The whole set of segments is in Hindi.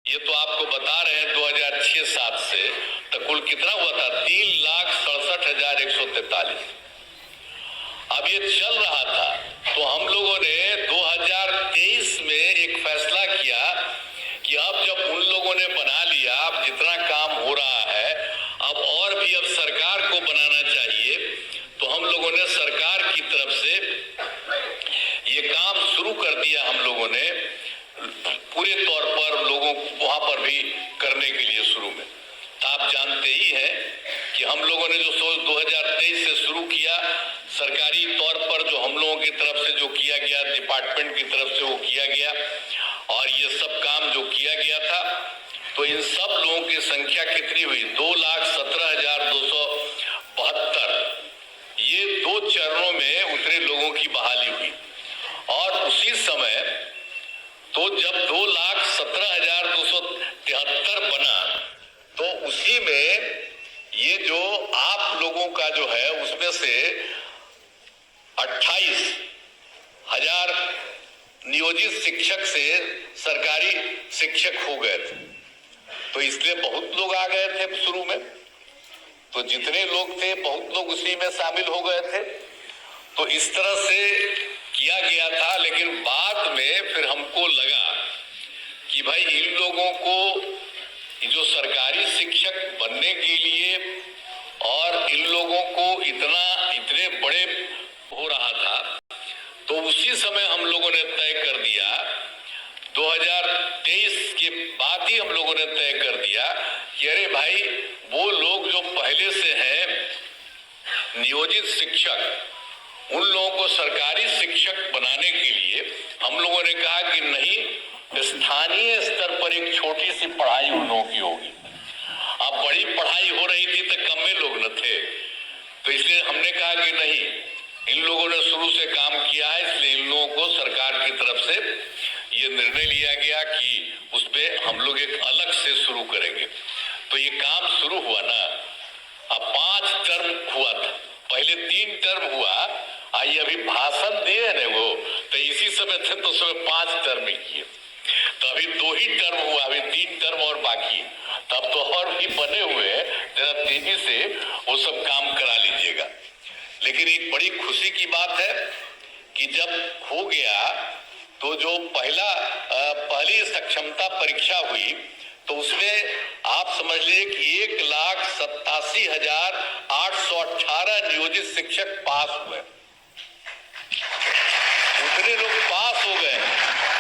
ये तो आपको बता रहे हैं 2006-07 से तो कुल कितना हुआ था? 3,67,143। अब ये चल रहा था तो हम लोगों ने 2023 में एक फैसला किया कि अब जब उन लोगों ने बना लिया, अब जितना काम हो रहा है अब सरकार को बनाना चाहिए, तो हम लोगों ने सरकार की तरफ से ये काम शुरू कर दिया। हम लोगों ने पूरे तौर पर लोगों को वहां पर भी करने के लिए शुरू में आप जानते ही हैं कि हम लोगों ने जो सोच 2023 से शुरू किया, सरकारी तौर पर जो हम लोगों की तरफ से जो किया गया, डिपार्टमेंट की तरफ से वो किया गया और ये सब काम जो किया गया था, तो इन सब लोगों की संख्या कितनी हुई? 2,17,272। ये 2 चरणों में उतने लोगों की बहाली हुई और उसी समय तो जब 2,17,273 बना तो उसी में ये जो आप लोगों का जो है उसमें से 28,000 नियोजित शिक्षक से सरकारी शिक्षक हो गए थे। तो इसलिए बहुत लोग आ गए थे शुरू में, तो जितने लोग थे बहुत लोग उसी में शामिल हो गए थे। तो इस तरह से किया गया था, लेकिन बाद में फिर हमको लगा कि भाई इन लोगों को जो सरकारी शिक्षक बनने के लिए और इन लोगों को इतने बड़े हो रहा था, तो उसी समय हम लोगों ने तय कर दिया, 2023 के बाद ही हम लोगों ने तय कर दिया कि अरे भाई वो लोग जो पहले से हैं नियोजित शिक्षक, उन लोगों को सरकारी शिक्षक बनाने के लिए हम लोगों ने कहा कि नहीं, स्थानीय स्तर पर एक छोटी सी पढ़ाई उन लोगों की होगी। अब बड़ी पढ़ाई हो रही थी तो कम में लोग न थे, तो इसलिए हमने कहा कि नहीं, इन लोगों ने शुरू से काम किया है, इसलिए इन लोगों को सरकार की तरफ से ये निर्णय लिया गया कि उस पे हम लोग एक अलग से शुरू करेंगे। तो ये काम शुरू हुआ ना, अब 5 टर्म हुआ था, पहले 3 टर्म हुआ, आई अभी भाषण दिए ना वो, तो इसी समय थे तो उसमें 5 टर्म ही किए, तो अभी 2 ही टर्म हुआ, अभी 3 टर्म और बाकी, तब तो और भी बने हुए हैं, जरा तेजी से वो सब काम करा लीजिएगा। लेकिन एक बड़ी खुशी की बात है कि जब हो गया तो जो पहली सक्षमता परीक्षा हुई तो उसमें आप समझ लीजिए कि 1,87,818 नियोजित शिक्षक पास हुए, उतने लोग पास हो गए।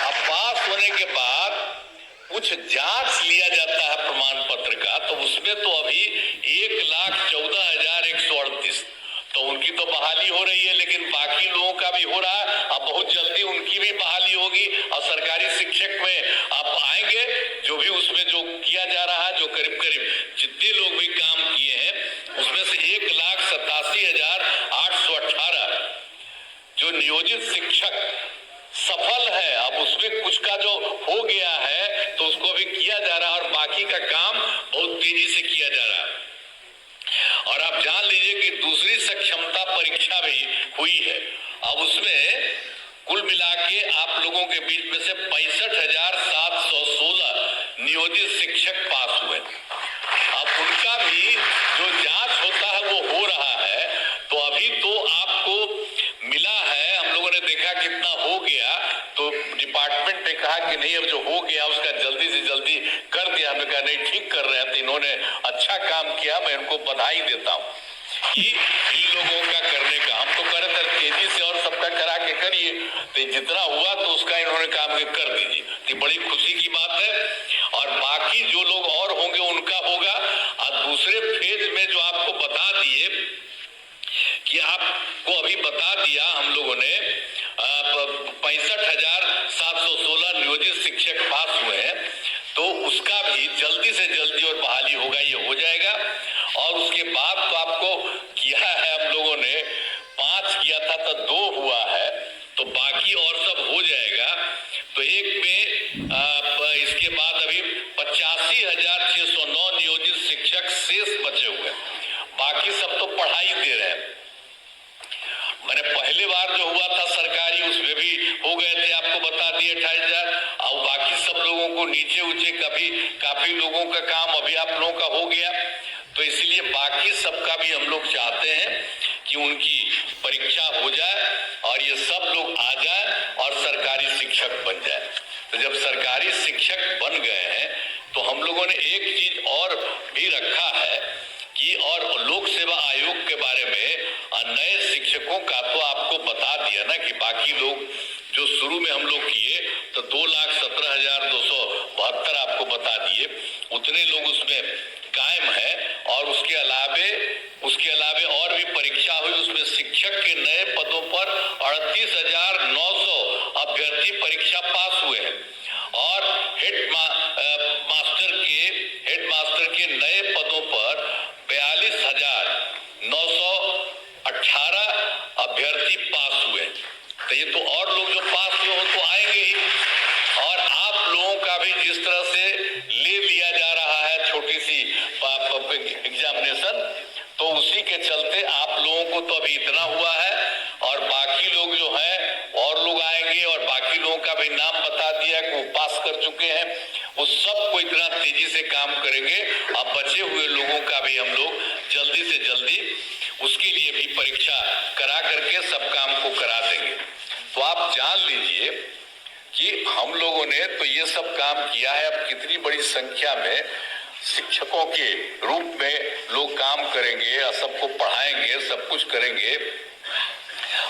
अब पास होने के बाद कुछ जांच लिया जाता है प्रमाण पत्र का, तो उसमें तो अभी 1,14,138, तो उनकी तो बहाली हो रही है, लेकिन बाकी लोगों का भी हो रहा है। अब बहुत जल्दी उनकी भी बहाली होगी और सरकारी शिक्षक में आप आएंगे, जो भी उसमें जो किया जा रहा है, जो करीब करीब जितने लोग भी काम किए हैं उसमें से 1,87,818 जो नियोजित शिक्षक सफल है। अब उसमें कुछ का जो हो गया है तो उसको भी किया जा रहा है और बाकी का काम बहुत तेजी से किया जा रहा है। और आप जान लीजिए कि दूसरी सक्षमता परीक्षा भी हुई है, अब उसमें कुल मिला के आप लोगों के बीच में से 65,716 नियोजित शिक्षक पास हुए। अब उनका भी जो जांच होता है वो हो रहा है, तो अभी तो आपको मिला है, हम लोगों ने देखा कितना हो गया, तो डिपार्टमेंट ने कहा कि नहीं, अब जो हो गया उसका जल्दी से जल्दी कर दिया। हमने कहा नहीं, ठीक कर रहे हैं, तो इन्होंने अच्छा काम किया, मैं इनको बधाई देता हूँ कि इन लोगों का करने का। हम तो करे थे तेजी से और सबका करा के करिए, तो जितना हुआ तो उसका इन्होंने काम कर दीजिए, तो बड़ी खुशी की बात है। और बाकी जो लोग और होंगे उनका होगा। और दूसरे फेज में जो आपको बता दिए कि आपको अभी बता दिया हम लोगों ने 65,716 नियोजित शिक्षक पास हुए हैं, तो उसका भी जल्दी से जल्दी और बहाली होगा, ये हो जाएगा। और उसके बाद तो आपको किया है हम लोगों ने 5 किया था तो 2 हुआ है, तो बाकी और सब हो जाएगा। तो एक में इसके बाद अभी 85,609 नियोजित शिक्षक शेष बचे हुए, बाकी सब तो पढ़ाई दे रहे हैं। मैंने पहले बार जो हुआ था सरकारी उसमें भी हो गए थे, आपको बता दिए 28,000। और बाकी सब लोगों को नीचे ऊंचे काफी लोगों का काम अभी आप लोगों का हो गया। तो इसलिए बाकी सबका भी हम लोग चाहते हैं कि उनकी परीक्षा हो जाए और ये सब लोग आ जाए और सरकारी शिक्षक बन जाए। तो जब सरकारी शिक्षक बन गए हैं तो हम लोगों ने एक चीज और भी रखा है कि और लोक सेवा आयोग के बारे में नए शिक्षकों का तो आपको बता दिया ना कि बाकी लोग जो शुरू में हम लोग किए तो 2,17,272 आपको बता दिए, उतने लोग उसमें कायम है। और उसके अलावे और भी परीक्षा हुई, उसमें शिक्षक के नए पदों पर 38,900 अभ्यर्थी परीक्षा पास हुए हैं और हेडमास्टर के नए पदों पर 42,918 अभ्यर्थी पास हुए। तो ये तो और लोग जो पास हुए हो तो आएंगे ही। और आप लोगों का भी जिस तरह से ले लिया जा रहा है छोटी सी एग्जामिनेशन, तो उसी के चलते आप लोगों को तो अभी इतना हुआ है और बाकी लोग जो है और लोग आएंगे और बाकी लोगों का भी नाम बता दिया कि वो पास कर चुके हैं। वो सबको इतना तेजी से काम करेंगे। अब बचे हुए लोगों का भी हम लोग जल्दी से जल्दी उसके लिए भी परीक्षा करा करके सब काम को करा देंगे। तो आप जान लीजिए कि हम लोगों ने तो ये सब काम किया है। अब कितनी बड़ी संख्या में शिक्षकों के रूप में लोग काम करेंगे और सबको पढ़ाएंगे, सब कुछ करेंगे।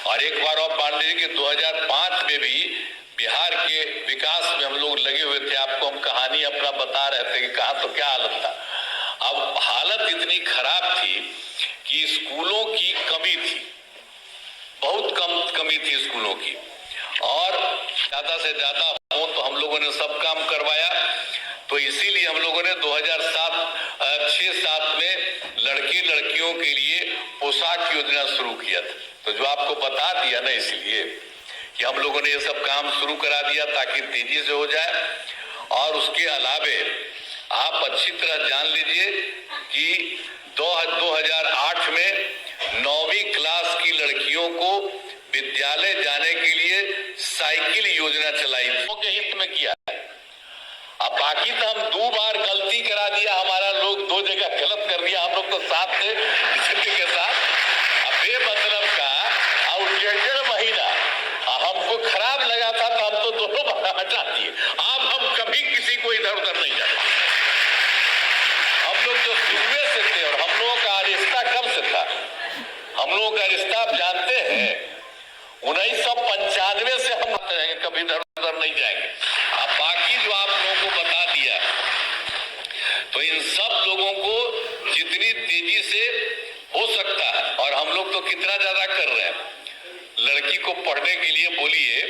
और एक बार और मान लीजिए कि 2005 में भी बिहार के विकास में हम लोग लगे हुए थे। आपको हम कहानी अपना बता रहे थे कि कहाँ तो क्या हालत था। अब हालत इतनी खराब थी कि स्कूलों की कमी थी, बहुत कमी थी स्कूलों की, और ज्यादा से ज्यादा हो तो हम लोगों ने सब काम करवाया। तो इसीलिए हम लोगों ने 2006-7 में लड़की लड़कियों के लिए पोशाक योजना शुरू किया था। तो जो आपको बता दिया ना, इसलिए कि हम लोगों ने ये सब काम शुरू करा दिया ताकि तेजी से हो जाए। और उसके अलावे आप अच्छी तरह जान लीजिए कि 2008 में 9वीं क्लास की लड़कियों को विद्यालय जाने के लिए साइकिल योजना चलाई के हित में किया है। अब बाकी तो हम 2 बार गलती करा दिया, हमारा लोग 2 जगह गलत कर दिया। हम लोग तो साथ थे स्थिति के साथ। अब बेमतलब का और 1.5 महीना हमको खराब लगा था तो हम तो दोनों बार हटा दिए। अब हम कभी किसी को इधर उधर नहीं जाते। हम लोग जो शुरू से थे और हम लोगों का रिश्ता कब से था, हम लोगों का रिश्ता आप जानते हैं 1995 से हम कभी इधर उधर नहीं जाएंगे। अब बाकी जो आप लोगों को बता दिया, तो इन सब लोगों को जितनी तेजी से हो सकता है, और हम लोग तो कितना ज्यादा कर रहे हैं लड़की को पढ़ने के लिए बोलिए।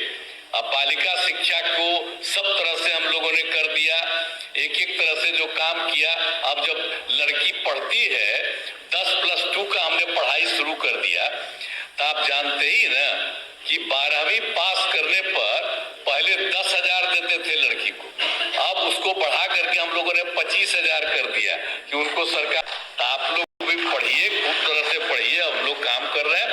अब बालिका शिक्षा को सब तरह से हम लोगों ने कर दिया, एक तरह से जो काम किया। अब जब लड़की पढ़ती है 10+2 का हमने पढ़ाई शुरू कर दिया, तो आप जानते ही ना कि 12वीं पास करने पर पहले 10,000 देते थे लड़की को, अब उसको बढ़ा करके हम लोगों ने 25,000 कर दिया कि उनको सरकार। तो आप लोग भी पढ़िए, खूब तरह से पढ़िए, हम लोग काम कर रहे हैं।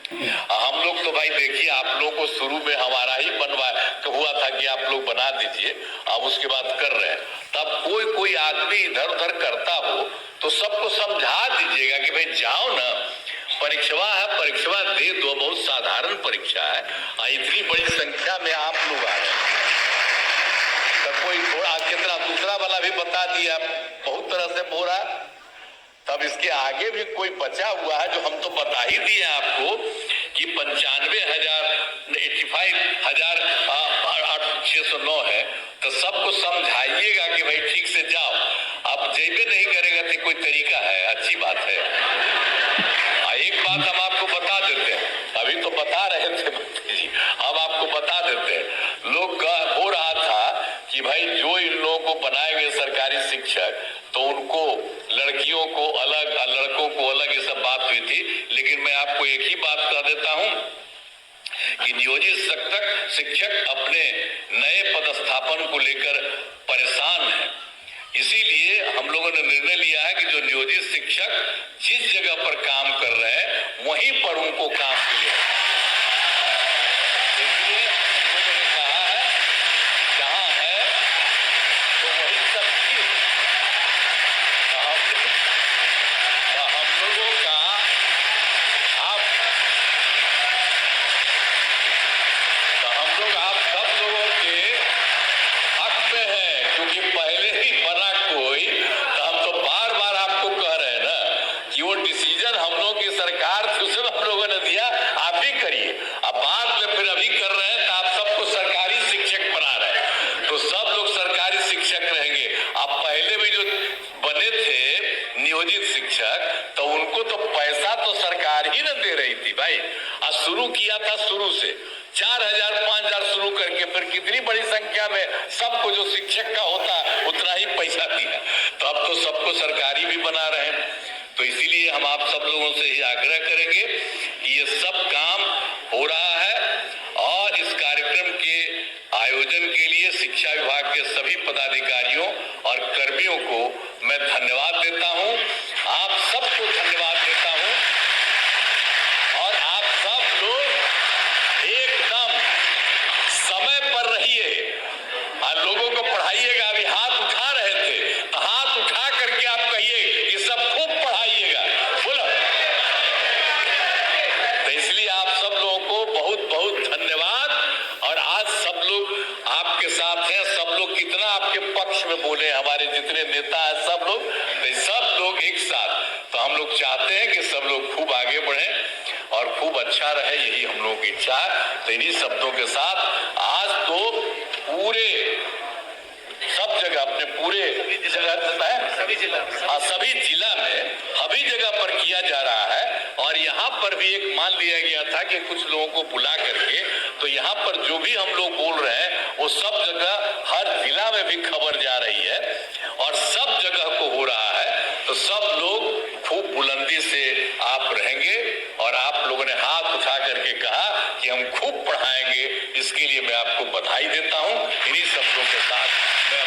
हम लोग तो भाई देखिए, आप लोगों को शुरू में हमारा ही बनवा तो हुआ था कि आप लोग बना दीजिए, अब उसके बाद कर रहे हैं। तब कोई आदमी इधर उधर करता हो तो सबको समझा दीजिएगा कि भाई जाओ ना, परीक्षा है, परीक्षा दे दो, बहुत साधारण परीक्षा है। इतनी बड़ी संख्या में आप लोग आ रहे हैं, तो कोई थोड़ा कितना दूसरा वाला भी बता दिया, बहुत तरह से बोला। तब इसके आगे भी कोई बचा हुआ है जो हम तो बता ही दिए आपको कि 95,609 है। तो सबको समझाइएगा कि भाई ठीक से जाओ। अब जेबे नहीं करेगा तो कोई तरीका है, अच्छी बात है। एक बात हम आपको बता देते हैं, अभी तो बता रहे थे जी, अब आपको बता देते हैं। लोग हो रहा था कि भाई जो इन लोगों को बनाएंगे सरकारी शिक्षक, तो उनको लड़कियों को अलग, लड़कों को अलग, ये सब बात हुई थी। लेकिन मैं आपको एक ही बात कह देता हूं कि नियोजित शिक्षक अपने नए पदस्थापन को लेकर परेशान है। इसी इसीलिए हम लोगों ने निर्णय लिया है कि जो नियोजित शिक्षक जिस जगह पर काम कर रहे हैं वहीं पर उनको काम के लिए, इसलिए हम लोगों ने कहा है जहां है तो वही सब चीज हम लोगों का हम लोग आप सब लोगों के हक में है, क्योंकि पहले ही बना कोई, तो हम तो बार बार आपको कह रहे हैं ना कि वो डिसीजन हम लोग की सरकार थी उसमें हम लोगों ने दिया, आप ही करिए। अब बाद में फिर अभी कर रहे हैं तो आप सबको सरकारी शिक्षक बना रहे हैं, तो सब लोग सरकारी शिक्षक रहेंगे। अब पहले भी जो बने थे नियोजित शिक्षक तो उनको तो पैसा तो सरकार ही न दे रही थी भाई। आज शुरू किया था, शुरू से 4,000 5,000 शुरू करके फिर कितनी बड़ी संख्या में सबको जो शिक्षक का होता है उतना ही पैसा दिया, तो अब तो सबको सरकारी भी बना रहे हैं। तो इसीलिए हम आप सब लोगों से ही आग्रह करेंगे कि ये सब काम हो रहा है और इस कार्यक्रम के आयोजन के लिए शिक्षा विभाग के सभी पदाधिकारियों और कर्मियों को मैं धन्यवाद देता हूं, आप सबको धन्यवाद देता हूं। और आप सब लोग एकदम समय पर रहिए और लोगों को पढ़ाइएगा। अभी हाथ उठा रहे थे तो हाथ उठा करके आप कहिए कि सब खूब पढ़ाइएगा, बोलो। तो इसलिए आप सब लोगों को बहुत बहुत धन्यवाद। और आज सब लोग आपके साथ हैं, सब लोग कितना आपके पक्ष में बोले, हमारे जितने नेता हैं सब लोग, तो सब लोग एक साथ। तो हम लोग चाहते हैं कि सब लोग खूब आगे बढ़ें और खूब अच्छा रहे, यही हम लोगों की इच्छा है। तो इन्हीं शब्दों के साथ आज तो पूरे सब जगह अपने पूरे सभी जिला में सभी जगह पर किया जा रहा है। और यहाँ पर भी एक मान लिया गया था कि कुछ लोगों को बुला करके, तो यहाँ पर जो भी हम लोग बोल रहे हैं वो सब जगह हर जिला में भी खबर जा रही है और सब जगह को हो रहा है। तो सब लोग खूब बुलंदी से आप रहेंगे और आप लोगों ने हाथ उठा करके कहा कि हम खूब पढ़ाएंगे, इसके लिए मैं आपको बधाई देता हूं। इन्हीं शब्दों के साथ मैं